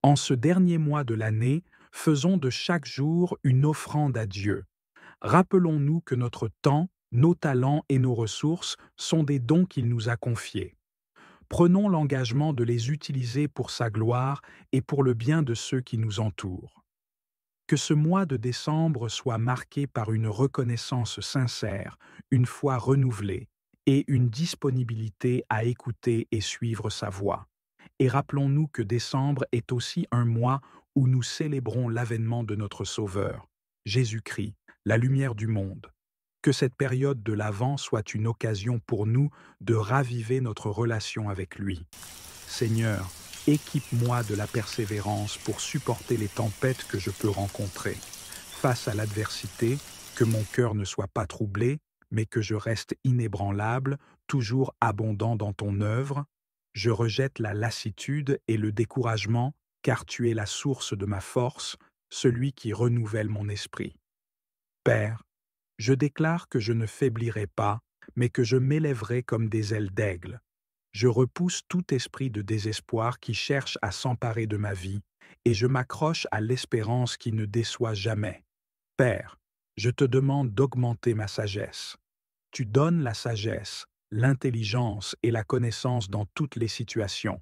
En ce dernier mois de l'année, faisons de chaque jour une offrande à Dieu. Rappelons-nous que notre temps, nos talents et nos ressources sont des dons qu'il nous a confiés. Prenons l'engagement de les utiliser pour sa gloire et pour le bien de ceux qui nous entourent. Que ce mois de décembre soit marqué par une reconnaissance sincère, une foi renouvelée et une disponibilité à écouter et suivre sa voix. Et rappelons-nous que décembre est aussi un mois où nous célébrons l'avènement de notre Sauveur, Jésus-Christ, la lumière du monde. Que cette période de l'Avent soit une occasion pour nous de raviver notre relation avec lui. Seigneur, équipe-moi de la persévérance pour supporter les tempêtes que je peux rencontrer. Face à l'adversité, que mon cœur ne soit pas troublé, mais que je reste inébranlable, toujours abondant dans ton œuvre. Je rejette la lassitude et le découragement, car tu es la source de ma force, celui qui renouvelle mon esprit. Père, je déclare que je ne faiblirai pas, mais que je m'élèverai comme des ailes d'aigle. Je repousse tout esprit de désespoir qui cherche à s'emparer de ma vie, et je m'accroche à l'espérance qui ne déçoit jamais. Père, je te demande d'augmenter ma sagesse. Tu donnes la sagesse, l'intelligence et la connaissance dans toutes les situations.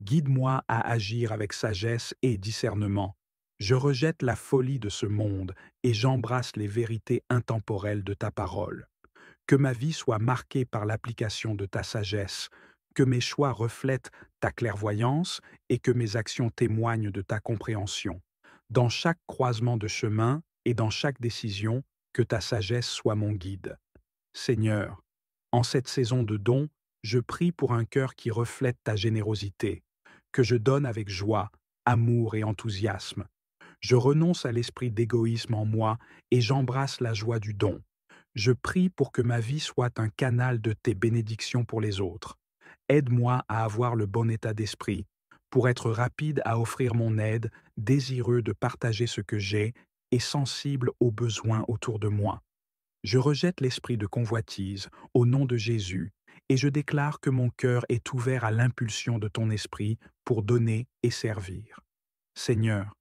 Guide-moi à agir avec sagesse et discernement. Je rejette la folie de ce monde et j'embrasse les vérités intemporelles de ta parole. Que ma vie soit marquée par l'application de ta sagesse, que mes choix reflètent ta clairvoyance et que mes actions témoignent de ta compréhension. Dans chaque croisement de chemin et dans chaque décision, que ta sagesse soit mon guide. Seigneur, en cette saison de dons, je prie pour un cœur qui reflète ta générosité, que je donne avec joie, amour et enthousiasme. Je renonce à l'esprit d'égoïsme en moi et j'embrasse la joie du don. Je prie pour que ma vie soit un canal de tes bénédictions pour les autres. Aide-moi à avoir le bon état d'esprit, pour être rapide à offrir mon aide, désireux de partager ce que j'ai et sensible aux besoins autour de moi. Je rejette l'esprit de convoitise au nom de Jésus et je déclare que mon cœur est ouvert à l'impulsion de ton esprit pour donner et servir. Seigneur,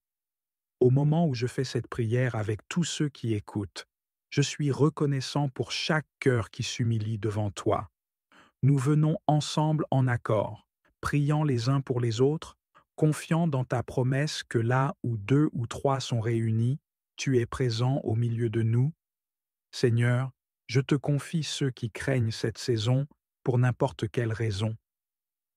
au moment où je fais cette prière avec tous ceux qui écoutent, je suis reconnaissant pour chaque cœur qui s'humilie devant toi. Nous venons ensemble en accord, priant les uns pour les autres, confiant dans ta promesse que là où deux ou trois sont réunis, tu es présent au milieu de nous. Seigneur, je te confie ceux qui craignent cette saison pour n'importe quelle raison.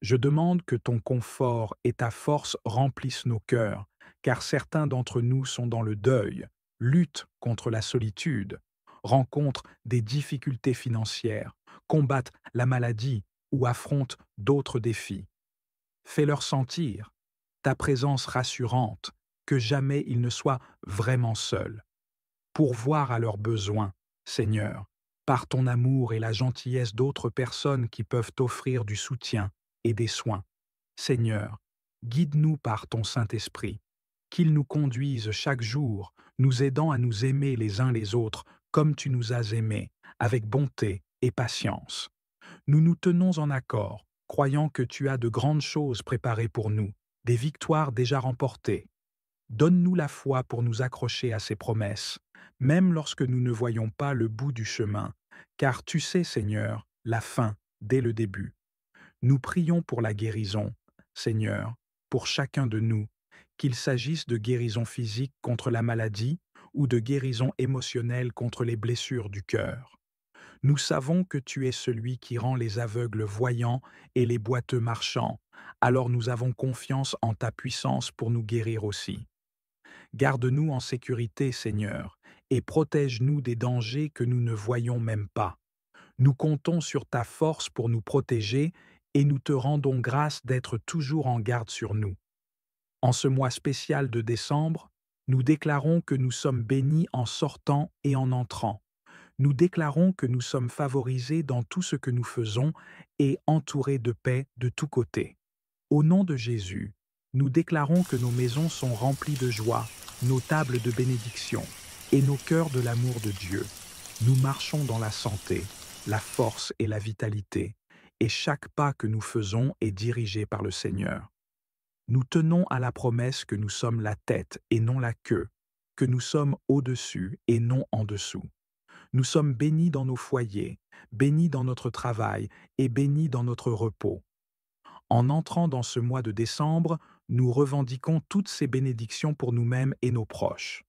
Je demande que ton confort et ta force remplissent nos cœurs, car certains d'entre nous sont dans le deuil, luttent contre la solitude, rencontrent des difficultés financières, combattent la maladie ou affrontent d'autres défis. Fais-leur sentir ta présence rassurante, que jamais ils ne soient vraiment seuls. Pourvoir à leurs besoins, Seigneur, par ton amour et la gentillesse d'autres personnes qui peuvent t'offrir du soutien et des soins. Seigneur, guide-nous par ton Saint-Esprit, qu'il nous conduise chaque jour, nous aidant à nous aimer les uns les autres comme tu nous as aimés, avec bonté et patience. Nous nous tenons en accord, croyant que tu as de grandes choses préparées pour nous, des victoires déjà remportées. Donne-nous la foi pour nous accrocher à ces promesses, même lorsque nous ne voyons pas le bout du chemin, car tu sais, Seigneur, la fin dès le début. Nous prions pour la guérison, Seigneur, pour chacun de nous, qu'il s'agisse de guérison physique contre la maladie ou de guérison émotionnelle contre les blessures du cœur. Nous savons que tu es celui qui rend les aveugles voyants et les boiteux marchants, alors nous avons confiance en ta puissance pour nous guérir aussi. Garde-nous en sécurité, Seigneur, et protège-nous des dangers que nous ne voyons même pas. Nous comptons sur ta force pour nous protéger et nous te rendons grâce d'être toujours en garde sur nous. En ce mois spécial de décembre, nous déclarons que nous sommes bénis en sortant et en entrant. Nous déclarons que nous sommes favorisés dans tout ce que nous faisons et entourés de paix de tous côtés. Au nom de Jésus, nous déclarons que nos maisons sont remplies de joie, nos tables de bénédiction et nos cœurs de l'amour de Dieu. Nous marchons dans la santé, la force et la vitalité, et chaque pas que nous faisons est dirigé par le Seigneur. Nous tenons à la promesse que nous sommes la tête et non la queue, que nous sommes au-dessus et non en dessous. Nous sommes bénis dans nos foyers, bénis dans notre travail et bénis dans notre repos. En entrant dans ce mois de décembre, nous revendiquons toutes ces bénédictions pour nous-mêmes et nos proches.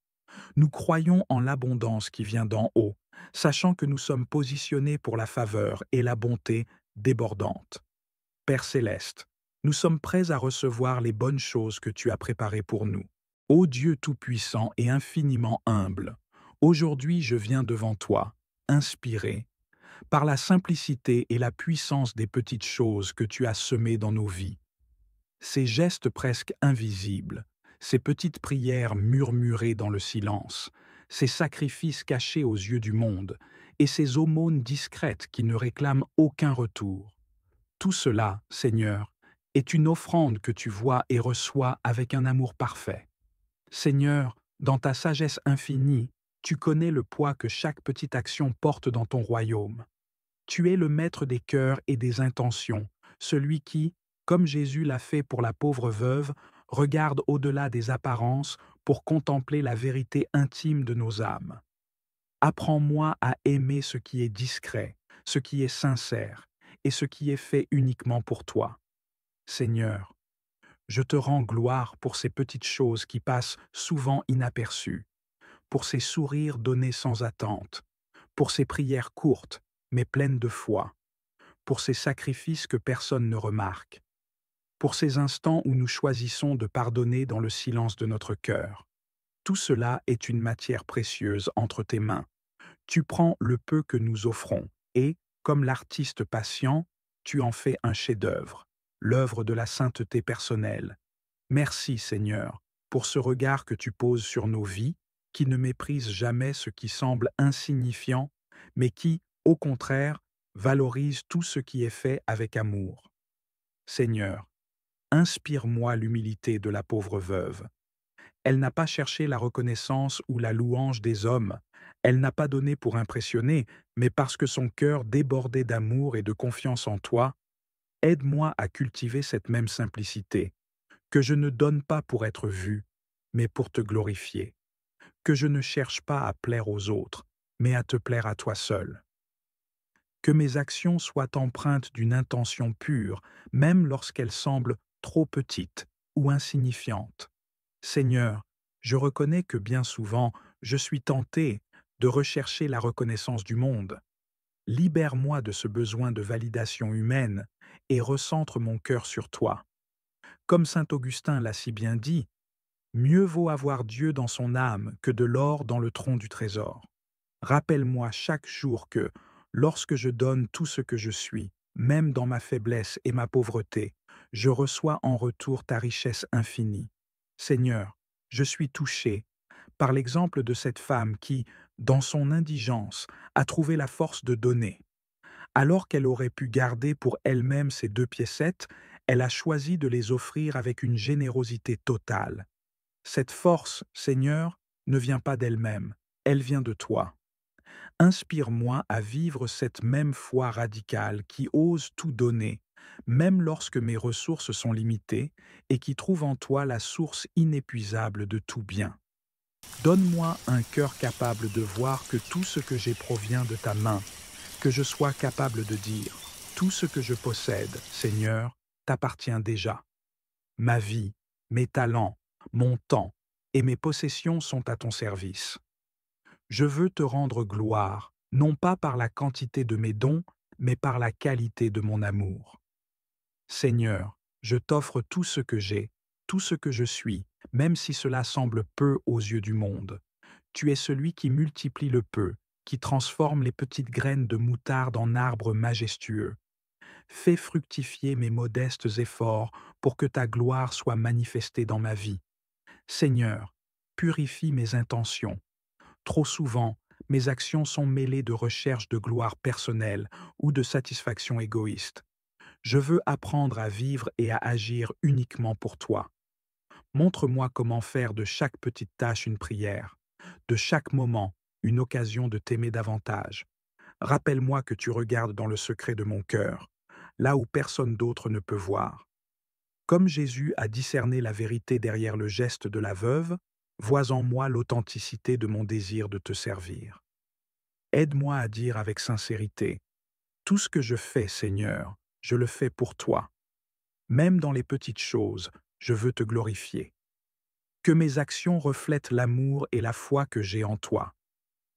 Nous croyons en l'abondance qui vient d'en haut, sachant que nous sommes positionnés pour la faveur et la bonté débordante. Père céleste, nous sommes prêts à recevoir les bonnes choses que tu as préparées pour nous. Ô Dieu tout-puissant et infiniment humble, aujourd'hui je viens devant toi, inspiré par la simplicité et la puissance des petites choses que tu as semées dans nos vies. Ces gestes presque invisibles, ces petites prières murmurées dans le silence, ces sacrifices cachés aux yeux du monde, et ces aumônes discrètes qui ne réclament aucun retour. Tout cela, Seigneur, est une offrande que tu vois et reçois avec un amour parfait. Seigneur, dans ta sagesse infinie, tu connais le poids que chaque petite action porte dans ton royaume. Tu es le maître des cœurs et des intentions, celui qui, comme Jésus l'a fait pour la pauvre veuve, regarde au-delà des apparences pour contempler la vérité intime de nos âmes. Apprends-moi à aimer ce qui est discret, ce qui est sincère, et ce qui est fait uniquement pour toi. Seigneur, je te rends gloire pour ces petites choses qui passent souvent inaperçues, pour ces sourires donnés sans attente, pour ces prières courtes mais pleines de foi, pour ces sacrifices que personne ne remarque, pour ces instants où nous choisissons de pardonner dans le silence de notre cœur. Tout cela est une matière précieuse entre tes mains. Tu prends le peu que nous offrons et, comme l'artiste patient, tu en fais un chef-d'œuvre, l'œuvre de la sainteté personnelle. Merci, Seigneur, pour ce regard que tu poses sur nos vies, qui ne méprise jamais ce qui semble insignifiant, mais qui, au contraire, valorise tout ce qui est fait avec amour. Seigneur, inspire-moi l'humilité de la pauvre veuve. Elle n'a pas cherché la reconnaissance ou la louange des hommes. Elle n'a pas donné pour impressionner, mais parce que son cœur débordait d'amour et de confiance en toi. Aide-moi à cultiver cette même simplicité, que je ne donne pas pour être vu, mais pour te glorifier, que je ne cherche pas à plaire aux autres, mais à te plaire à toi seul. Que mes actions soient empreintes d'une intention pure, même lorsqu'elles semblent trop petites ou insignifiantes. Seigneur, je reconnais que bien souvent, je suis tenté de rechercher la reconnaissance du monde. Libère-moi de ce besoin de validation humaine et recentre mon cœur sur toi. Comme saint Augustin l'a si bien dit, mieux vaut avoir Dieu dans son âme que de l'or dans le tronc du trésor. Rappelle-moi chaque jour que, lorsque je donne tout ce que je suis, même dans ma faiblesse et ma pauvreté, je reçois en retour ta richesse infinie. Seigneur, je suis touché par l'exemple de cette femme qui, dans son indigence, a trouvé la force de donner. Alors qu'elle aurait pu garder pour elle-même ces 2 piécettes, elle a choisi de les offrir avec une générosité totale. Cette force, Seigneur, ne vient pas d'elle-même, elle vient de toi. Inspire-moi à vivre cette même foi radicale qui ose tout donner, même lorsque mes ressources sont limitées, et qui trouve en toi la source inépuisable de tout bien. Donne-moi un cœur capable de voir que tout ce que j'ai provient de ta main, que je sois capable de dire, tout ce que je possède, Seigneur, t'appartient déjà. Ma vie, mes talents, mon temps et mes possessions sont à ton service. Je veux te rendre gloire, non pas par la quantité de mes dons, mais par la qualité de mon amour. Seigneur, je t'offre tout ce que j'ai, tout ce que je suis, même si cela semble peu aux yeux du monde. Tu es celui qui multiplie le peu, qui transforme les petites graines de moutarde en arbres majestueux. Fais fructifier mes modestes efforts pour que ta gloire soit manifestée dans ma vie. Seigneur, purifie mes intentions. Trop souvent, mes actions sont mêlées de recherche de gloire personnelle ou de satisfaction égoïste. Je veux apprendre à vivre et à agir uniquement pour toi. Montre-moi comment faire de chaque petite tâche une prière, de chaque moment une occasion de t'aimer davantage. Rappelle-moi que tu regardes dans le secret de mon cœur, là où personne d'autre ne peut voir. Comme Jésus a discerné la vérité derrière le geste de la veuve, vois en moi l'authenticité de mon désir de te servir. Aide-moi à dire avec sincérité, tout ce que je fais, Seigneur, je le fais pour toi. Même dans les petites choses, je veux te glorifier. Que mes actions reflètent l'amour et la foi que j'ai en toi.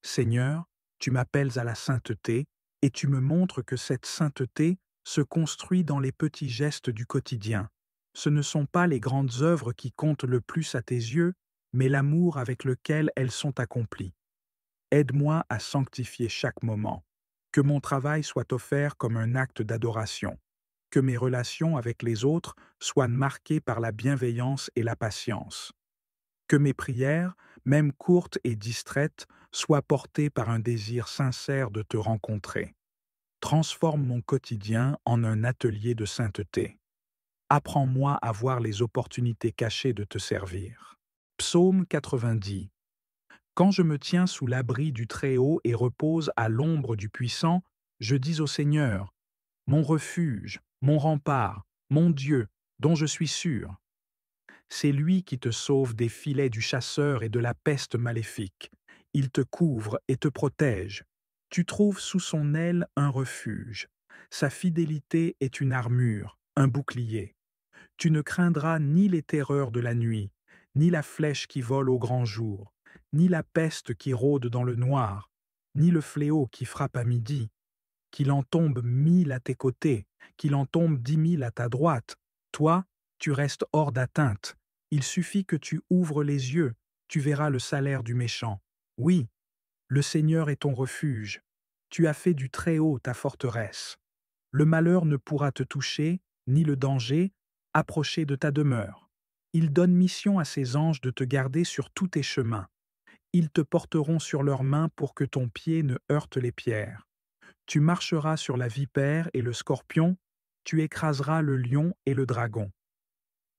Seigneur, tu m'appelles à la sainteté et tu me montres que cette sainteté se construit dans les petits gestes du quotidien. Ce ne sont pas les grandes œuvres qui comptent le plus à tes yeux, mais l'amour avec lequel elles sont accomplies. Aide-moi à sanctifier chaque moment. Que mon travail soit offert comme un acte d'adoration. Que mes relations avec les autres soient marquées par la bienveillance et la patience. Que mes prières, même courtes et distraites, soient portées par un désir sincère de te rencontrer. Transforme mon quotidien en un atelier de sainteté. Apprends-moi à voir les opportunités cachées de te servir. Psaume 90. Quand je me tiens sous l'abri du Très-Haut et repose à l'ombre du Puissant, je dis au Seigneur, mon refuge, mon rempart, mon Dieu, dont je suis sûr. C'est lui qui te sauve des filets du chasseur et de la peste maléfique. Il te couvre et te protège. Tu trouves sous son aile un refuge. Sa fidélité est une armure, un bouclier. Tu ne craindras ni les terreurs de la nuit, ni la flèche qui vole au grand jour, ni la peste qui rôde dans le noir, ni le fléau qui frappe à midi. Qu'il en tombe 1000 à tes côtés, qu'il en tombe 10 000 à ta droite, toi, tu restes hors d'atteinte. Il suffit que tu ouvres les yeux, tu verras le salaire du méchant. Oui, le Seigneur est ton refuge. Tu as fait du Très-Haut ta forteresse. Le malheur ne pourra te toucher, ni le danger, approcher de ta demeure. Il donne mission à ses anges de te garder sur tous tes chemins. Ils te porteront sur leurs mains pour que ton pied ne heurte les pierres. Tu marcheras sur la vipère et le scorpion, tu écraseras le lion et le dragon.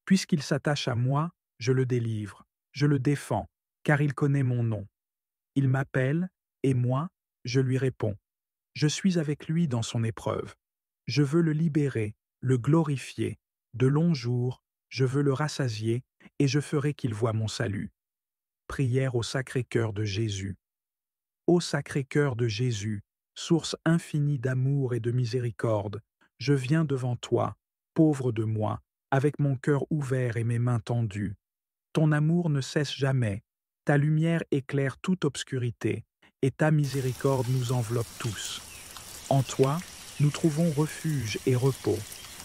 Puisqu'il s'attache à moi, je le délivre, je le défends, car il connaît mon nom. Il m'appelle, et moi, je lui réponds. Je suis avec lui dans son épreuve. Je veux le libérer, le glorifier. De longs jours, je veux le rassasier, et je ferai qu'il voie mon salut. Prière au Sacré-Cœur de Jésus. Ô Sacré-Cœur de Jésus, source infinie d'amour et de miséricorde, je viens devant toi, pauvre de moi, avec mon cœur ouvert et mes mains tendues. Ton amour ne cesse jamais, ta lumière éclaire toute obscurité, et ta miséricorde nous enveloppe tous. En toi, nous trouvons refuge et repos,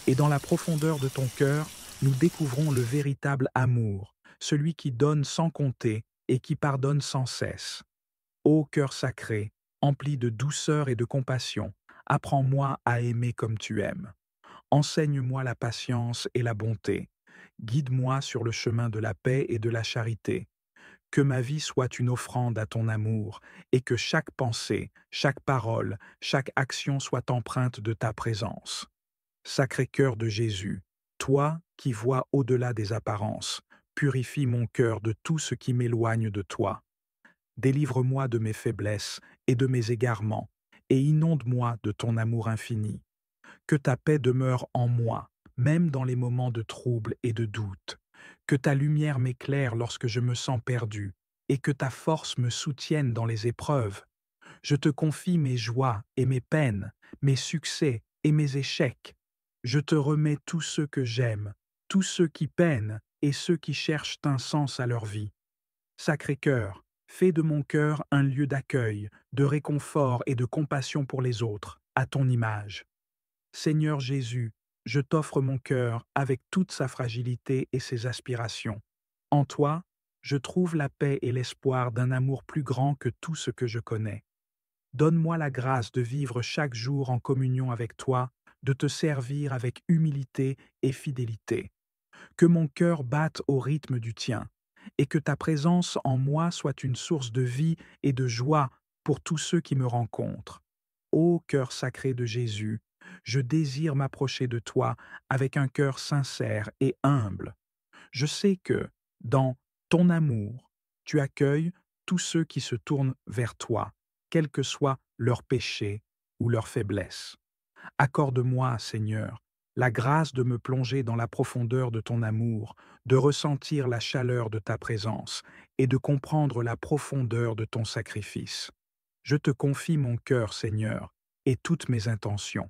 et dans la profondeur de ton cœur, nous découvrons le véritable amour, celui qui donne sans compter et qui pardonne sans cesse. Ô cœur sacré, empli de douceur et de compassion, apprends-moi à aimer comme tu aimes. Enseigne-moi la patience et la bonté. Guide-moi sur le chemin de la paix et de la charité. Que ma vie soit une offrande à ton amour, et que chaque pensée, chaque parole, chaque action soit empreinte de ta présence. Sacré-Cœur de Jésus, toi qui vois au-delà des apparences, purifie mon cœur de tout ce qui m'éloigne de toi. Délivre-moi de mes faiblesses et de mes égarements, et inonde-moi de ton amour infini. Que ta paix demeure en moi, même dans les moments de trouble et de doute. Que ta lumière m'éclaire lorsque je me sens perdu, et que ta force me soutienne dans les épreuves. Je te confie mes joies et mes peines, mes succès et mes échecs. Je te remets tous ceux que j'aime, tous ceux qui peinent et ceux qui cherchent un sens à leur vie. Sacré-Cœur, fais de mon cœur un lieu d'accueil, de réconfort et de compassion pour les autres, à ton image. Seigneur Jésus, je t'offre mon cœur avec toute sa fragilité et ses aspirations. En toi, je trouve la paix et l'espoir d'un amour plus grand que tout ce que je connais. Donne-moi la grâce de vivre chaque jour en communion avec toi, de te servir avec humilité et fidélité. Que mon cœur batte au rythme du tien, et que ta présence en moi soit une source de vie et de joie pour tous ceux qui me rencontrent. Ô cœur sacré de Jésus, je désire m'approcher de toi avec un cœur sincère et humble. Je sais que, dans ton amour, tu accueilles tous ceux qui se tournent vers toi, quels que soient leurs péchés ou leurs faiblesses. Accorde-moi, Seigneur, la grâce de me plonger dans la profondeur de ton amour, de ressentir la chaleur de ta présence et de comprendre la profondeur de ton sacrifice. Je te confie mon cœur, Seigneur, et toutes mes intentions.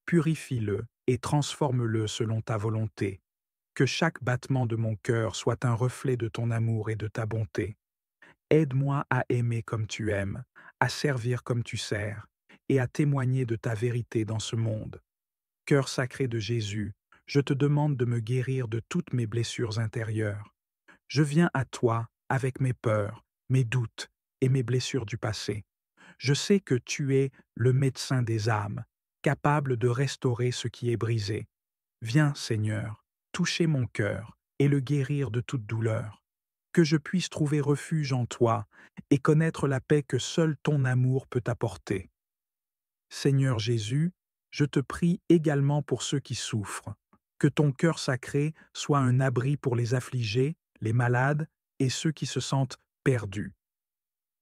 Purifie-le et transforme-le selon ta volonté. Que chaque battement de mon cœur soit un reflet de ton amour et de ta bonté. Aide-moi à aimer comme tu aimes, à servir comme tu sers, et à témoigner de ta vérité dans ce monde. Cœur sacré de Jésus, je te demande de me guérir de toutes mes blessures intérieures. Je viens à toi avec mes peurs, mes doutes et mes blessures du passé. Je sais que tu es le médecin des âmes, capable de restaurer ce qui est brisé. Viens, Seigneur, toucher mon cœur et le guérir de toute douleur. Que je puisse trouver refuge en toi et connaître la paix que seul ton amour peut apporter. Seigneur Jésus, je te prie également pour ceux qui souffrent. Que ton cœur sacré soit un abri pour les affligés, les malades et ceux qui se sentent perdus.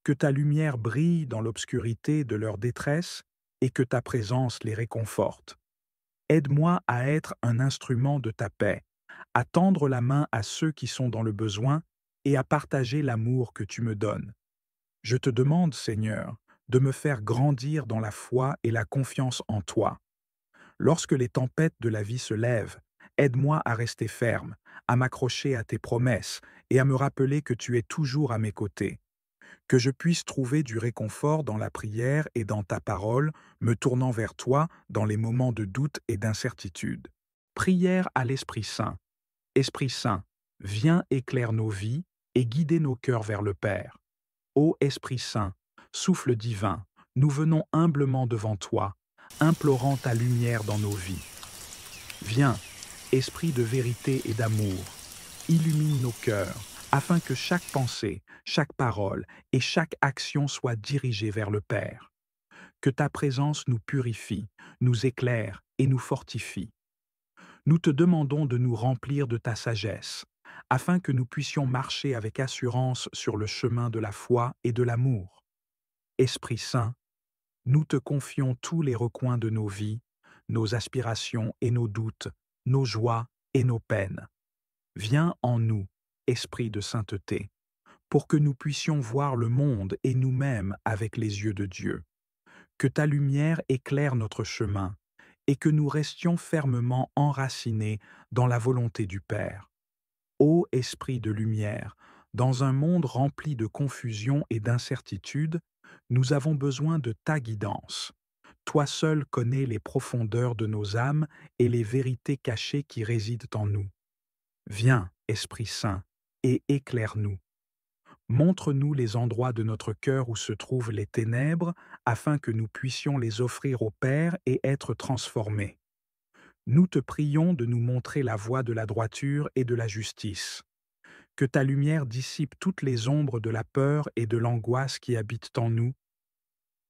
Que ta lumière brille dans l'obscurité de leur détresse et que ta présence les réconforte. Aide-moi à être un instrument de ta paix, à tendre la main à ceux qui sont dans le besoin et à partager l'amour que tu me donnes. Je te demande, Seigneur, de me faire grandir dans la foi et la confiance en toi. Lorsque les tempêtes de la vie se lèvent, aide-moi à rester ferme, à m'accrocher à tes promesses et à me rappeler que tu es toujours à mes côtés. Que je puisse trouver du réconfort dans la prière et dans ta parole, me tournant vers toi dans les moments de doute et d'incertitude. Prière à l'Esprit Saint. Esprit Saint, viens éclaire nos vies et guider nos cœurs vers le Père. Ô Esprit Saint, souffle divin, nous venons humblement devant toi, implorant ta lumière dans nos vies. Viens, Esprit de vérité et d'amour, illumine nos cœurs, afin que chaque pensée, chaque parole et chaque action soit dirigée vers le Père. Que ta présence nous purifie, nous éclaire et nous fortifie. Nous te demandons de nous remplir de ta sagesse, afin que nous puissions marcher avec assurance sur le chemin de la foi et de l'amour. Esprit Saint, nous te confions tous les recoins de nos vies, nos aspirations et nos doutes, nos joies et nos peines. Viens en nous, Esprit de sainteté, pour que nous puissions voir le monde et nous-mêmes avec les yeux de Dieu. Que ta lumière éclaire notre chemin et que nous restions fermement enracinés dans la volonté du Père. Ô Esprit de lumière, dans un monde rempli de confusion et d'incertitude, nous avons besoin de ta guidance. Toi seul connais les profondeurs de nos âmes et les vérités cachées qui résident en nous. Viens, Esprit Saint, et éclaire-nous. Montre-nous les endroits de notre cœur où se trouvent les ténèbres, afin que nous puissions les offrir au Père et être transformés. Nous te prions de nous montrer la voie de la droiture et de la justice. Que ta lumière dissipe toutes les ombres de la peur et de l'angoisse qui habitent en nous.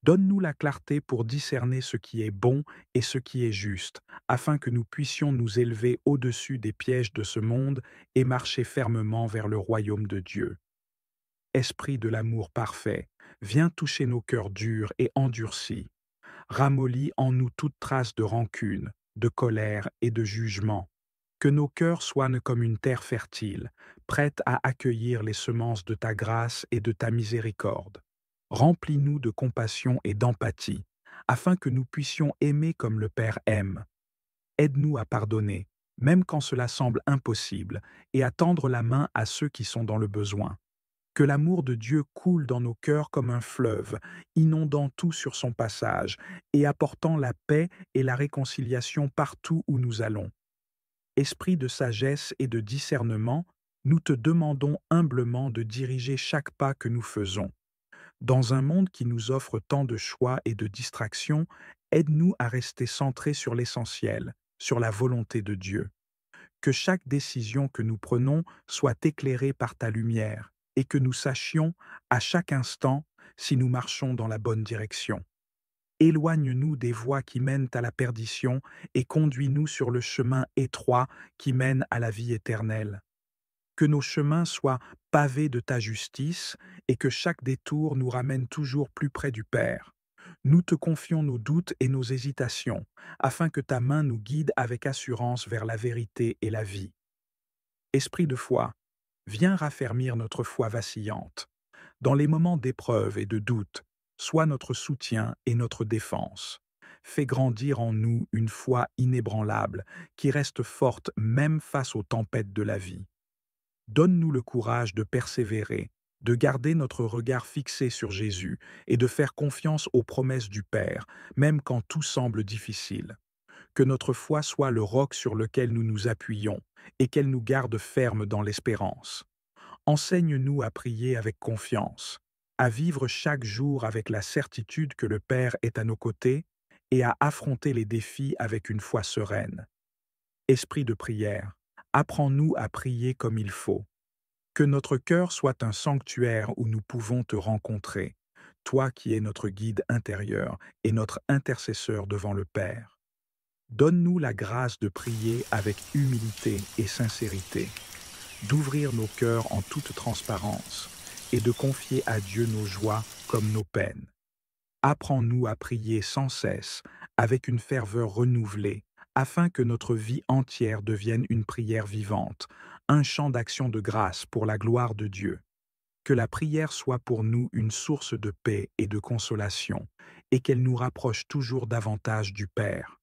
Donne-nous la clarté pour discerner ce qui est bon et ce qui est juste, afin que nous puissions nous élever au-dessus des pièges de ce monde et marcher fermement vers le royaume de Dieu. Esprit de l'amour parfait, viens toucher nos cœurs durs et endurcis. Ramollis en nous toute trace de rancune, de colère et de jugement. Que nos cœurs soient comme une terre fertile, prête à accueillir les semences de ta grâce et de ta miséricorde. Remplis-nous de compassion et d'empathie, afin que nous puissions aimer comme le Père aime. Aide-nous à pardonner, même quand cela semble impossible, et à tendre la main à ceux qui sont dans le besoin. Que l'amour de Dieu coule dans nos cœurs comme un fleuve, inondant tout sur son passage et apportant la paix et la réconciliation partout où nous allons. Esprit de sagesse et de discernement, nous te demandons humblement de diriger chaque pas que nous faisons. Dans un monde qui nous offre tant de choix et de distractions, aide-nous à rester centrés sur l'essentiel, sur la volonté de Dieu. Que chaque décision que nous prenons soit éclairée par ta lumière et que nous sachions, à chaque instant, si nous marchons dans la bonne direction. Éloigne-nous des voies qui mènent à la perdition et conduis-nous sur le chemin étroit qui mène à la vie éternelle. Que nos chemins soient pavés de ta justice et que chaque détour nous ramène toujours plus près du Père. Nous te confions nos doutes et nos hésitations, afin que ta main nous guide avec assurance vers la vérité et la vie. Esprit de foi, viens raffermir notre foi vacillante. Dans les moments d'épreuve et de doute, sois notre soutien et notre défense. Fais grandir en nous une foi inébranlable qui reste forte même face aux tempêtes de la vie. Donne-nous le courage de persévérer, de garder notre regard fixé sur Jésus et de faire confiance aux promesses du Père, même quand tout semble difficile. Que notre foi soit le roc sur lequel nous nous appuyons et qu'elle nous garde fermes dans l'espérance. Enseigne-nous à prier avec confiance, à vivre chaque jour avec la certitude que le Père est à nos côtés et à affronter les défis avec une foi sereine. Esprit de prière, apprends-nous à prier comme il faut. Que notre cœur soit un sanctuaire où nous pouvons te rencontrer, toi qui es notre guide intérieur et notre intercesseur devant le Père. Donne-nous la grâce de prier avec humilité et sincérité, d'ouvrir nos cœurs en toute transparence et de confier à Dieu nos joies comme nos peines. Apprends-nous à prier sans cesse, avec une ferveur renouvelée, afin que notre vie entière devienne une prière vivante, un chant d'action de grâce pour la gloire de Dieu. Que la prière soit pour nous une source de paix et de consolation, et qu'elle nous rapproche toujours davantage du Père.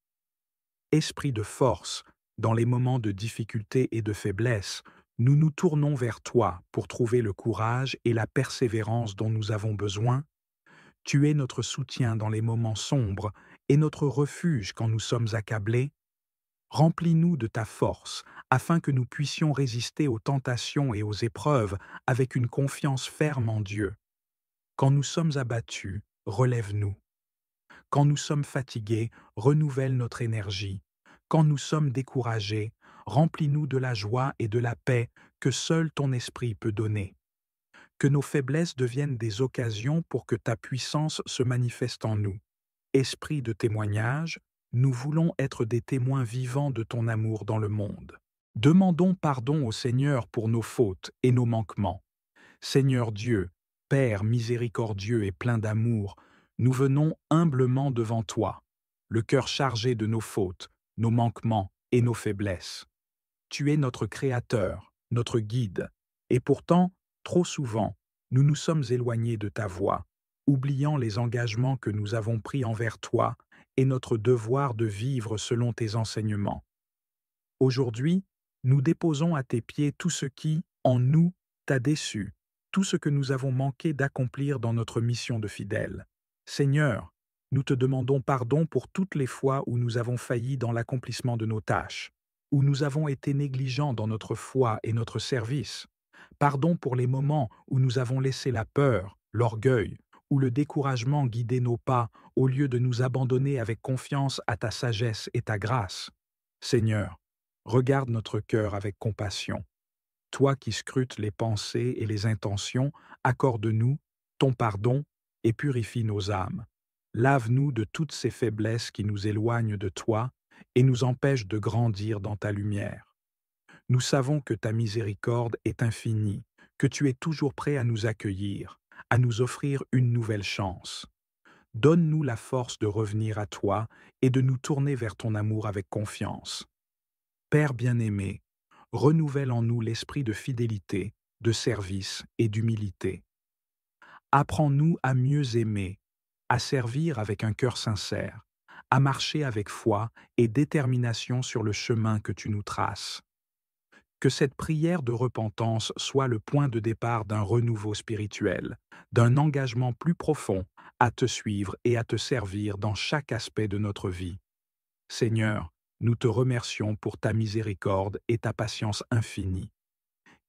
Esprit de force, dans les moments de difficulté et de faiblesse, nous nous tournons vers toi pour trouver le courage et la persévérance dont nous avons besoin. Tu es notre soutien dans les moments sombres et notre refuge quand nous sommes accablés. Remplis-nous de ta force, afin que nous puissions résister aux tentations et aux épreuves avec une confiance ferme en Dieu. Quand nous sommes abattus, relève-nous. Quand nous sommes fatigués, renouvelle notre énergie. Quand nous sommes découragés, remplis-nous de la joie et de la paix que seul ton esprit peut donner. Que nos faiblesses deviennent des occasions pour que ta puissance se manifeste en nous. Esprit de témoignage, nous voulons être des témoins vivants de ton amour dans le monde. Demandons pardon au Seigneur pour nos fautes et nos manquements. Seigneur Dieu, Père miséricordieux et plein d'amour, nous venons humblement devant toi, le cœur chargé de nos fautes, nos manquements et nos faiblesses. Tu es notre Créateur, notre guide, et pourtant, trop souvent, nous nous sommes éloignés de ta voie, oubliant les engagements que nous avons pris envers toi et notre devoir de vivre selon tes enseignements. Aujourd'hui, nous déposons à tes pieds tout ce qui, en nous, t'a déçu, tout ce que nous avons manqué d'accomplir dans notre mission de fidèle. Seigneur, nous te demandons pardon pour toutes les fois où nous avons failli dans l'accomplissement de nos tâches, où nous avons été négligents dans notre foi et notre service. Pardon pour les moments où nous avons laissé la peur, l'orgueil ou le découragement guider nos pas au lieu de nous abandonner avec confiance à ta sagesse et ta grâce. Seigneur, regarde notre cœur avec compassion. Toi qui scrutes les pensées et les intentions, accorde-nous ton pardon et purifie nos âmes. Lave-nous de toutes ces faiblesses qui nous éloignent de toi et nous empêchent de grandir dans ta lumière. Nous savons que ta miséricorde est infinie, que tu es toujours prêt à nous accueillir, à nous offrir une nouvelle chance. Donne-nous la force de revenir à toi et de nous tourner vers ton amour avec confiance. Père bien-aimé, renouvelle en nous l'esprit de fidélité, de service et d'humilité. Apprends-nous à mieux aimer, à servir avec un cœur sincère, à marcher avec foi et détermination sur le chemin que tu nous traces. Que cette prière de repentance soit le point de départ d'un renouveau spirituel, d'un engagement plus profond à te suivre et à te servir dans chaque aspect de notre vie. Seigneur, nous te remercions pour ta miséricorde et ta patience infinie.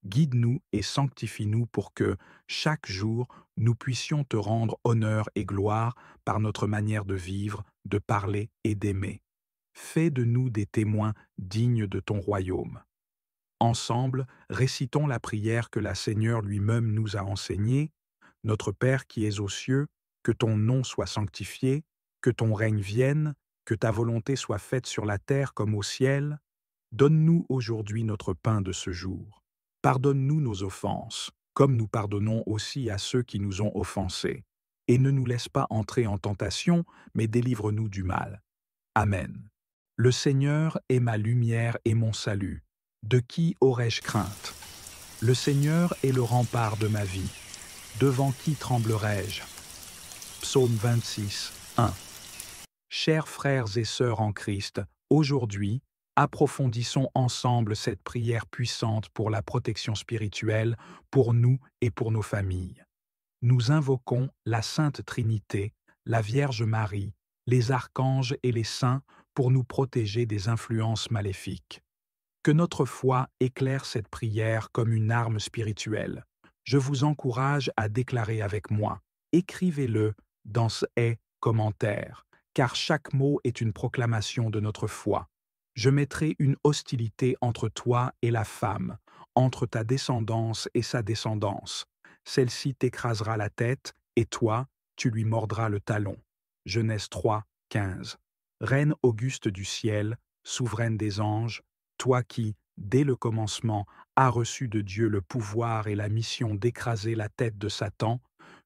Guide-nous et sanctifie-nous pour que, chaque jour, nous puissions te rendre honneur et gloire par notre manière de vivre, de parler et d'aimer. Fais de nous des témoins dignes de ton royaume. Ensemble, récitons la prière que la Seigneur lui-même nous a enseignée. Notre Père qui es aux cieux, que ton nom soit sanctifié, que ton règne vienne, que ta volonté soit faite sur la terre comme au ciel. Donne-nous aujourd'hui notre pain de ce jour. Pardonne-nous nos offenses, comme nous pardonnons aussi à ceux qui nous ont offensés. et ne nous laisse pas entrer en tentation, mais délivre-nous du mal. Amen. Le Seigneur est ma lumière et mon salut. De qui aurais-je crainte? Le Seigneur est le rempart de ma vie. Devant qui tremblerai-je? Psaume 26, 1. Chers frères et sœurs en Christ, aujourd'hui, approfondissons ensemble cette prière puissante pour la protection spirituelle, pour nous et pour nos familles. Nous invoquons la Sainte Trinité, la Vierge Marie, les archanges et les saints pour nous protéger des influences maléfiques. Que notre foi éclaire cette prière comme une arme spirituelle. Je vous encourage à déclarer avec moi. Écrivez-le dans ces commentaires, car chaque mot est une proclamation de notre foi. Je mettrai une hostilité entre toi et la femme, entre ta descendance et sa descendance. Celle-ci t'écrasera la tête, et toi, tu lui mordras le talon. Genèse 3, 15. Reine auguste du ciel, souveraine des anges, toi qui, dès le commencement, as reçu de Dieu le pouvoir et la mission d'écraser la tête de Satan,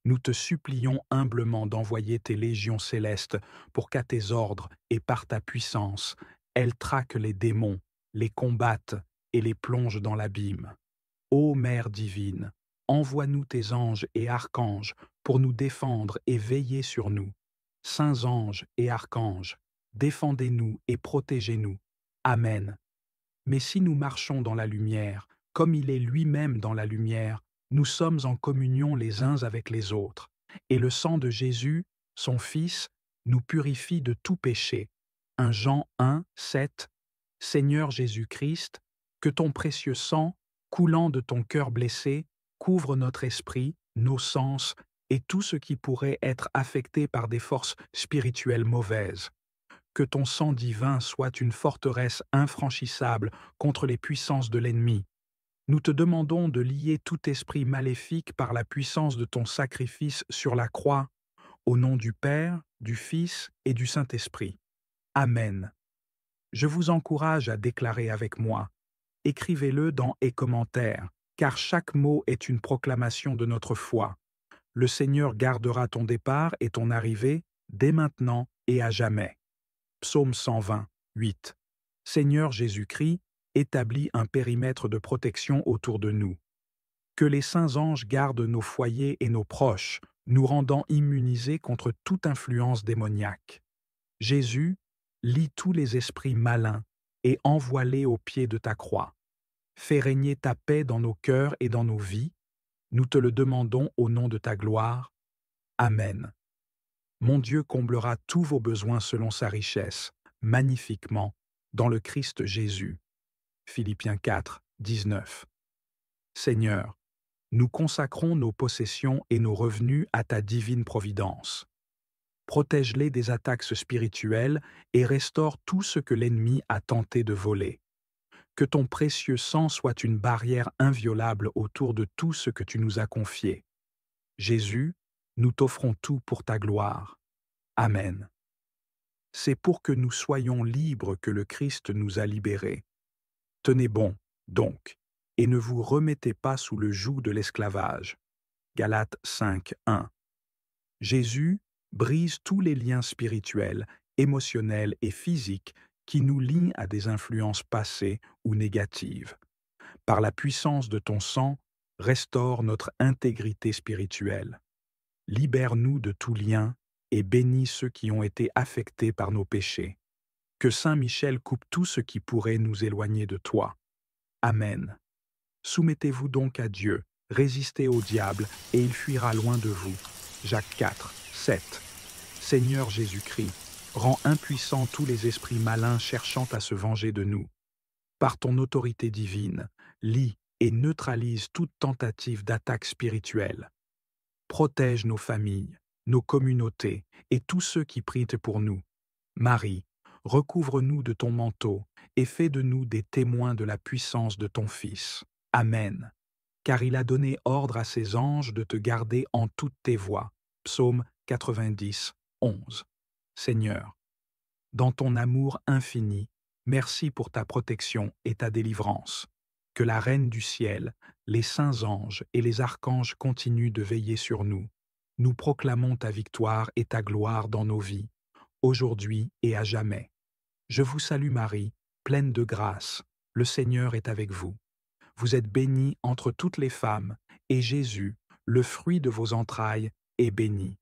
nous te supplions humblement d'envoyer tes légions célestes pour qu'à tes ordres et par ta puissance, elles traquent les démons, les combattent et les plongent dans l'abîme. Ô Mère divine, envoie-nous tes anges et archanges pour nous défendre et veiller sur nous. Saints anges et archanges, défendez-nous et protégez-nous. Amen. Mais si nous marchons dans la lumière, comme il est lui-même dans la lumière, nous sommes en communion les uns avec les autres, et le sang de Jésus, son Fils, nous purifie de tout péché. 1 Jean 1, 7. Seigneur Jésus-Christ, que ton précieux sang, coulant de ton cœur blessé, couvre notre esprit, nos sens et tout ce qui pourrait être affecté par des forces spirituelles mauvaises. Que ton sang divin soit une forteresse infranchissable contre les puissances de l'ennemi. Nous te demandons de lier tout esprit maléfique par la puissance de ton sacrifice sur la croix, au nom du Père, du Fils et du Saint-Esprit. Amen. Je vous encourage à déclarer avec moi. Écrivez-le dans les commentaires, car chaque mot est une proclamation de notre foi. Le Seigneur gardera ton départ et ton arrivée dès maintenant et à jamais. Psaume 120, 8. Seigneur Jésus-Christ, établis un périmètre de protection autour de nous. Que les saints anges gardent nos foyers et nos proches, nous rendant immunisés contre toute influence démoniaque. Jésus, lie tous les esprits malins et envoie-les au pied de ta croix. Fais régner ta paix dans nos cœurs et dans nos vies. Nous te le demandons au nom de ta gloire. Amen. Mon Dieu comblera tous vos besoins selon sa richesse, magnifiquement, dans le Christ Jésus. Philippiens 4, 19. Seigneur, nous consacrons nos possessions et nos revenus à ta divine providence. Protège-les des attaques spirituelles et restaure tout ce que l'ennemi a tenté de voler. Que ton précieux sang soit une barrière inviolable autour de tout ce que tu nous as confié. Jésus, nous t'offrons tout pour ta gloire. Amen. C'est pour que nous soyons libres que le Christ nous a libérés. Tenez bon, donc, et ne vous remettez pas sous le joug de l'esclavage. Galates 5, 1. Jésus brise tous les liens spirituels, émotionnels et physiques qui nous lient à des influences passées ou négatives. Par la puissance de ton sang, restaure notre intégrité spirituelle. Libère-nous de tout lien et bénis ceux qui ont été affectés par nos péchés. Que Saint Michel coupe tout ce qui pourrait nous éloigner de toi. Amen. Soumettez-vous donc à Dieu, résistez au diable, et il fuira loin de vous. Jacques 4, 7. Seigneur Jésus-Christ, rends impuissants tous les esprits malins cherchant à se venger de nous. Par ton autorité divine, lie et neutralise toute tentative d'attaque spirituelle. Protège nos familles, nos communautés et tous ceux qui prient pour nous. Marie, recouvre-nous de ton manteau et fais de nous des témoins de la puissance de ton Fils. Amen. Car il a donné ordre à ses anges de te garder en toutes tes voies. Psaume 90, 11. Seigneur, dans ton amour infini, merci pour ta protection et ta délivrance. Que la Reine du ciel, les saints anges et les archanges continuent de veiller sur nous. nous proclamons ta victoire et ta gloire dans nos vies, aujourd'hui et à jamais. Je vous salue Marie, pleine de grâce, le Seigneur est avec vous. Vous êtes bénie entre toutes les femmes, et Jésus, le fruit de vos entrailles, est béni.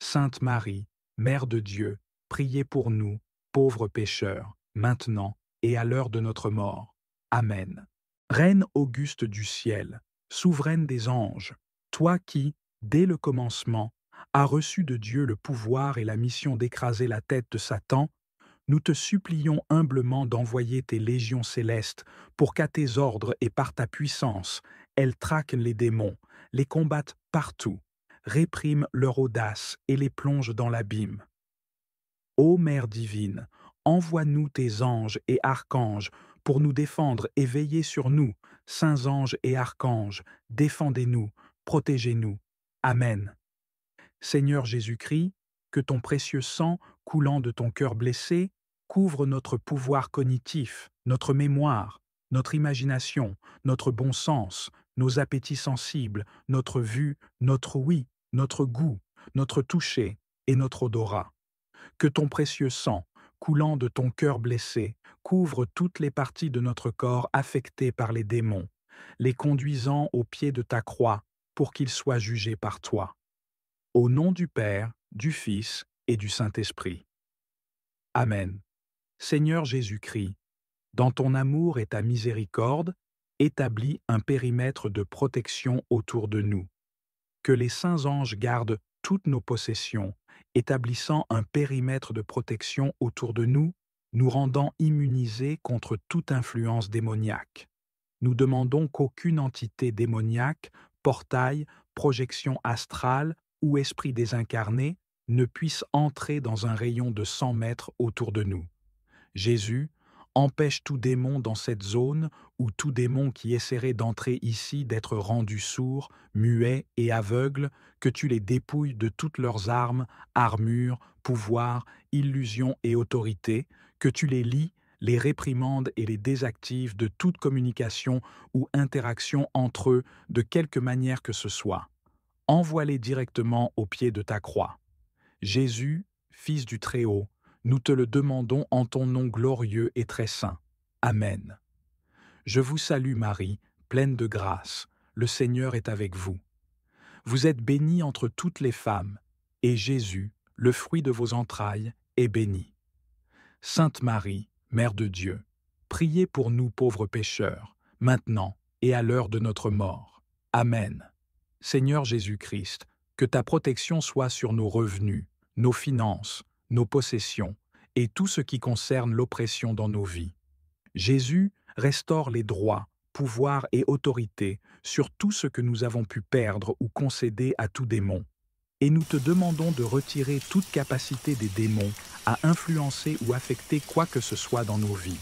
Sainte Marie, Mère de Dieu, priez pour nous, pauvres pécheurs, maintenant et à l'heure de notre mort. Amen. Reine auguste du ciel, souveraine des anges, toi qui, dès le commencement, as reçu de Dieu le pouvoir et la mission d'écraser la tête de Satan, nous te supplions humblement d'envoyer tes légions célestes pour qu'à tes ordres et par ta puissance, elles traquent les démons, les combattent partout, répriment leur audace et les plongent dans l'abîme. Ô Mère divine, envoie-nous tes anges et archanges pour nous défendre et veiller sur nous, saints anges et archanges, défendez-nous, protégez-nous. Amen. Seigneur Jésus-Christ, que ton précieux sang, coulant de ton cœur blessé, couvre notre pouvoir cognitif, notre mémoire, notre imagination, notre bon sens, nos appétits sensibles, notre vue, notre ouïe, notre goût, notre toucher et notre odorat. Que ton précieux sang, coulant de ton cœur blessé, couvre toutes les parties de notre corps affectées par les démons, les conduisant au pied de ta croix pour qu'ils soient jugés par toi. Au nom du Père, du Fils et du Saint-Esprit. Amen. Seigneur Jésus-Christ, dans ton amour et ta miséricorde, établis un périmètre de protection autour de nous. Que les saints anges gardent toutes nos possessions, établissant un périmètre de protection autour de nous, nous rendant immunisés contre toute influence démoniaque. Nous demandons qu'aucune entité démoniaque, portail, projection astrale ou esprit désincarné ne puisse entrer dans un rayon de 100 mètres autour de nous. Jésus, empêche tout démon dans cette zone ou tout démon qui essaierait d'entrer ici d'être rendu sourd, muet et aveugle, que tu les dépouilles de toutes leurs armes, armures, pouvoirs, illusions et autorités, que tu les lies, les réprimandes et les désactives de toute communication ou interaction entre eux de quelque manière que ce soit. Envoie-les directement au pied de ta croix. Jésus, Fils du Très-Haut, nous te le demandons en ton nom glorieux et très saint. Amen. Je vous salue Marie, pleine de grâce, le Seigneur est avec vous. Vous êtes bénie entre toutes les femmes, et Jésus, le fruit de vos entrailles, est béni. Sainte Marie, Mère de Dieu, priez pour nous pauvres pécheurs, maintenant et à l'heure de notre mort. Amen. Seigneur Jésus-Christ, que ta protection soit sur nos revenus, nos finances, nos possessions et tout ce qui concerne l'oppression dans nos vies. Jésus restaure les droits, pouvoirs et autorités sur tout ce que nous avons pu perdre ou concéder à tout démon. Et nous te demandons de retirer toute capacité des démons à influencer ou affecter quoi que ce soit dans nos vies.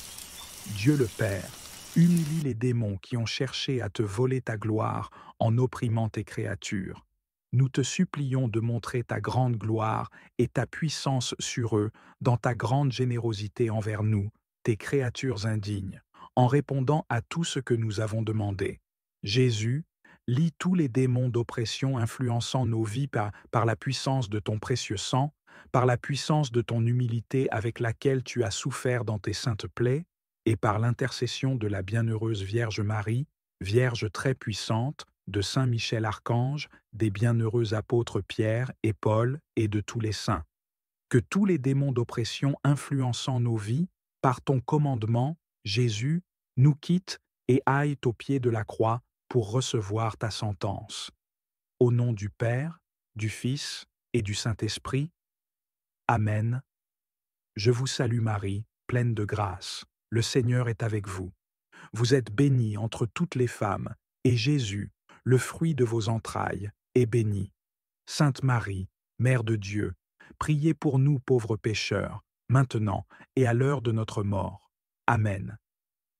Dieu le Père, humilie les démons qui ont cherché à te voler ta gloire en opprimant tes créatures. Nous te supplions de montrer ta grande gloire et ta puissance sur eux dans ta grande générosité envers nous, tes créatures indignes, en répondant à tout ce que nous avons demandé. Jésus, lie tous les démons d'oppression influençant nos vies par la puissance de ton précieux sang, par la puissance de ton humilité avec laquelle tu as souffert dans tes saintes plaies, et par l'intercession de la bienheureuse Vierge Marie, Vierge très puissante, de Saint Michel Archange, des bienheureux apôtres Pierre et Paul et de tous les saints. Que tous les démons d'oppression influençant nos vies, par ton commandement, Jésus, nous quittent et aillent au pied de la croix pour recevoir ta sentence. Au nom du Père, du Fils et du Saint-Esprit. Amen. Je vous salue Marie, pleine de grâce. Le Seigneur est avec vous. Vous êtes bénie entre toutes les femmes, et Jésus, le fruit de vos entrailles, est béni. Sainte Marie, Mère de Dieu, priez pour nous pauvres pécheurs, maintenant et à l'heure de notre mort. Amen.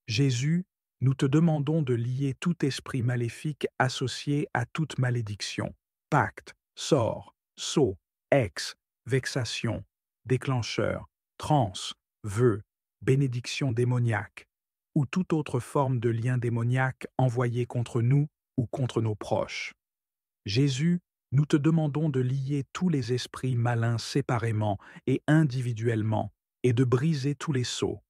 Jésus, nous te demandons de lier tout esprit maléfique associé à toute malédiction, pacte, sort, sceau, ex, vexation, déclencheur, transe, vœu, bénédiction démoniaque, ou toute autre forme de lien démoniaque envoyé contre nous ou contre nos proches. Jésus, Nous te demandons de lier tous les esprits malins séparément et individuellement, et de briser tous les sceaux.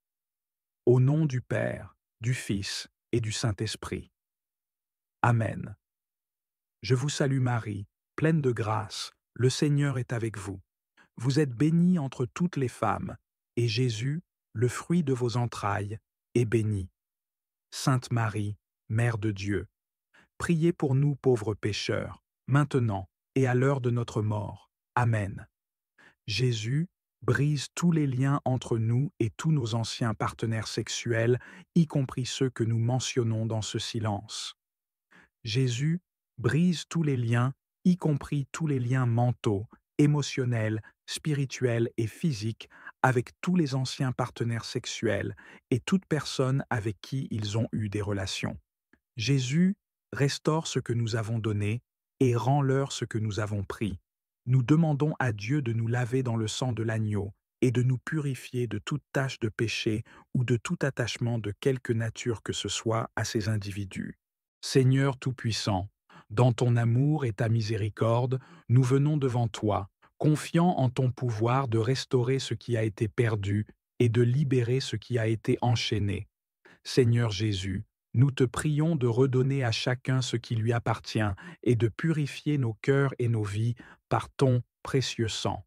Au nom du Père, du Fils et du Saint-Esprit. Amen. Je vous salue Marie, pleine de grâce, le Seigneur est avec vous. Vous êtes bénie entre toutes les femmes, et Jésus, le fruit de vos entrailles, est béni. Sainte Marie, Mère de Dieu, priez pour nous pauvres pécheurs, maintenant et à l'heure de notre mort. Amen. Jésus, brise tous les liens entre nous et tous nos anciens partenaires sexuels, y compris ceux que nous mentionnons dans ce silence. Jésus, brise tous les liens, y compris tous les liens mentaux, émotionnels, spirituels et physiques avec tous les anciens partenaires sexuels et toute personne avec qui ils ont eu des relations. Jésus, restaure ce que nous avons donné et rend-leur ce que nous avons pris. Nous demandons à Dieu de nous laver dans le sang de l'agneau et de nous purifier de toute tache de péché ou de tout attachement de quelque nature que ce soit à ces individus. Seigneur Tout-Puissant, dans ton amour et ta miséricorde, nous venons devant toi, confiants en ton pouvoir de restaurer ce qui a été perdu et de libérer ce qui a été enchaîné. Seigneur Jésus, nous te prions de redonner à chacun ce qui lui appartient et de purifier nos cœurs et nos vies par ton précieux sang.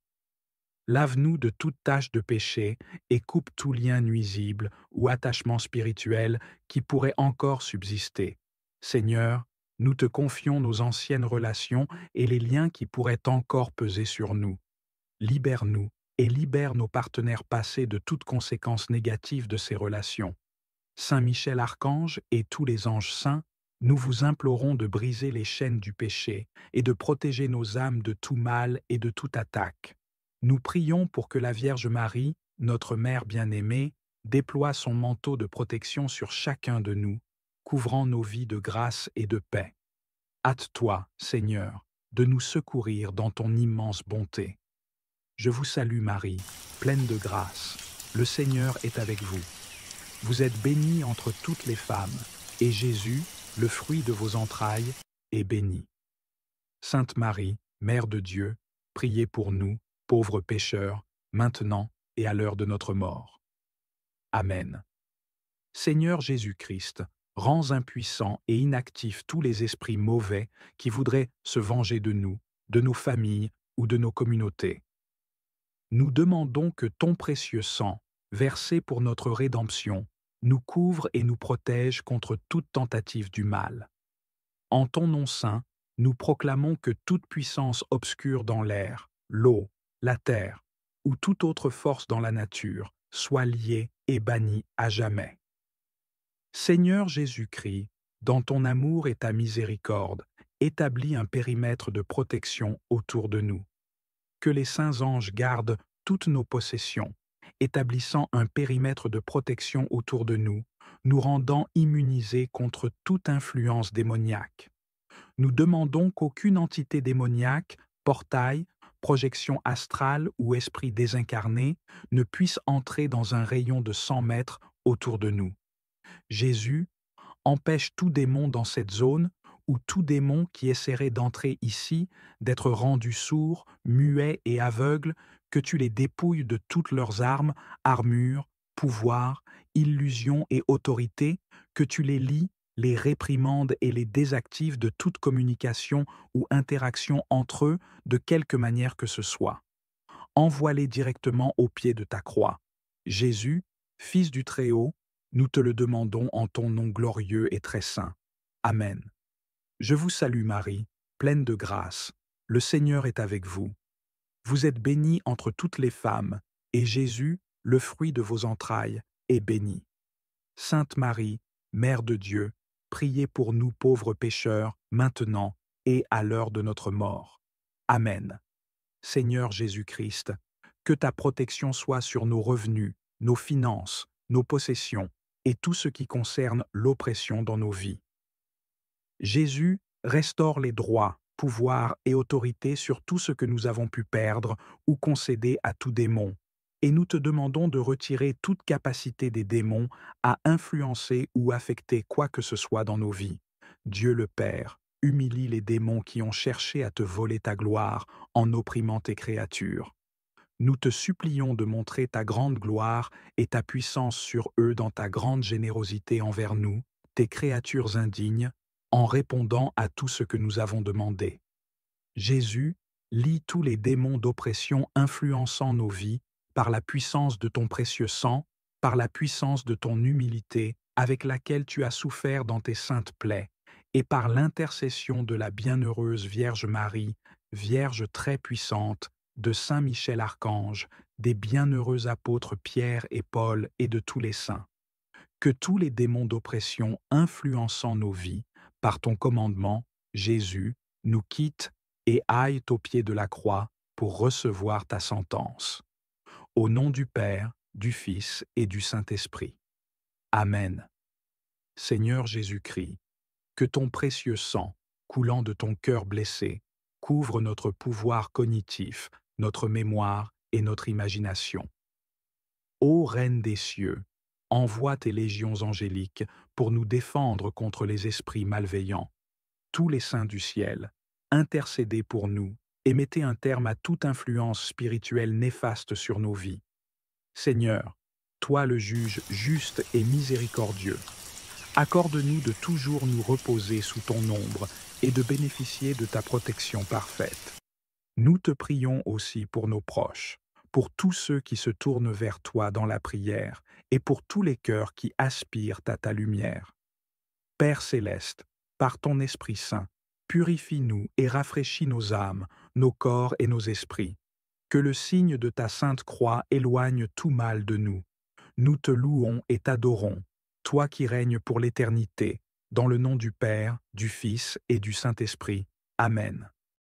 Lave-nous de toute tache de péché et coupe tout lien nuisible ou attachement spirituel qui pourrait encore subsister. Seigneur, nous te confions nos anciennes relations et les liens qui pourraient encore peser sur nous. Libère-nous et libère nos partenaires passés de toute conséquence négative de ces relations. Saint Michel Archange et tous les anges saints, nous vous implorons de briser les chaînes du péché et de protéger nos âmes de tout mal et de toute attaque. Nous prions pour que la Vierge Marie, notre Mère bien-aimée, déploie son manteau de protection sur chacun de nous, couvrant nos vies de grâce et de paix. Hâte-toi, Seigneur, de nous secourir dans ton immense bonté. Je vous salue Marie, pleine de grâce. Le Seigneur est avec vous. Vous êtes bénie entre toutes les femmes, et Jésus, le fruit de vos entrailles, est béni. Sainte Marie, Mère de Dieu, priez pour nous, pauvres pécheurs, maintenant et à l'heure de notre mort. Amen. Seigneur Jésus-Christ, rends impuissants et inactifs tous les esprits mauvais qui voudraient se venger de nous, de nos familles ou de nos communautés. Nous demandons que ton précieux sang, versé pour notre rédemption, nous couvre et nous protège contre toute tentative du mal. En ton nom saint, nous proclamons que toute puissance obscure dans l'air, l'eau, la terre ou toute autre force dans la nature soit liée et bannie à jamais. Seigneur Jésus-Christ, dans ton amour et ta miséricorde, établis un périmètre de protection autour de nous. Que les saints anges gardent toutes nos possessions, établissant un périmètre de protection autour de nous, nous rendant immunisés contre toute influence démoniaque. Nous demandons qu'aucune entité démoniaque, portail, projection astrale ou esprit désincarné ne puisse entrer dans un rayon de 100 mètres autour de nous. Jésus, empêche tout démon dans cette zone ou tout démon qui essaierait d'entrer ici, d'être rendu sourd, muet et aveugle, que tu les dépouilles de toutes leurs armes, armures, pouvoirs, illusions et autorités, que tu les lies, les réprimandes et les désactives de toute communication ou interaction entre eux de quelque manière que ce soit. Envoie-les directement au pied de ta croix. Jésus, Fils du Très-Haut, nous te le demandons en ton nom glorieux et très saint. Amen. Je vous salue Marie, pleine de grâce. Le Seigneur est avec vous. Vous êtes bénie entre toutes les femmes, et Jésus, le fruit de vos entrailles, est béni. Sainte Marie, Mère de Dieu, priez pour nous pauvres pécheurs, maintenant et à l'heure de notre mort. Amen. Seigneur Jésus-Christ, que ta protection soit sur nos revenus, nos finances, nos possessions et tout ce qui concerne l'oppression dans nos vies. Jésus restaure les droits, pouvoirs et autorités sur tout ce que nous avons pu perdre ou concéder à tout démon, et nous te demandons de retirer toute capacité des démons à influencer ou affecter quoi que ce soit dans nos vies. Dieu le Père, humilie les démons qui ont cherché à te voler ta gloire en opprimant tes créatures. Nous te supplions de montrer ta grande gloire et ta puissance sur eux dans ta grande générosité envers nous, tes créatures indignes, en répondant à tout ce que nous avons demandé. Jésus, lie tous les démons d'oppression influençant nos vies par la puissance de ton précieux sang, par la puissance de ton humilité avec laquelle tu as souffert dans tes saintes plaies, et par l'intercession de la bienheureuse Vierge Marie, Vierge très puissante, de Saint Michel Archange, des bienheureux apôtres Pierre et Paul et de tous les saints. Que tous les démons d'oppression influençant nos vies, par ton commandement, Jésus, nous quittent et aillent au pied de la croix pour recevoir ta sentence. Au nom du Père, du Fils et du Saint-Esprit. Amen. Seigneur Jésus-Christ, que ton précieux sang, coulant de ton cœur blessé, couvre notre pouvoir cognitif, notre mémoire et notre imagination. Ô Reine des cieux, envoie tes légions angéliques pour nous défendre contre les esprits malveillants. Tous les saints du ciel, intercédez pour nous et mettez un terme à toute influence spirituelle néfaste sur nos vies. Seigneur, toi le juge juste et miséricordieux, accorde-nous de toujours nous reposer sous ton ombre et de bénéficier de ta protection parfaite. Nous te prions aussi pour nos proches, pour tous ceux qui se tournent vers toi dans la prière et pour tous les cœurs qui aspirent à ta lumière. Père céleste, par ton Esprit Saint, purifie-nous et rafraîchis nos âmes, nos corps et nos esprits. Que le signe de ta sainte croix éloigne tout mal de nous. Nous te louons et t'adorons, toi qui règnes pour l'éternité, dans le nom du Père, du Fils et du Saint-Esprit. Amen.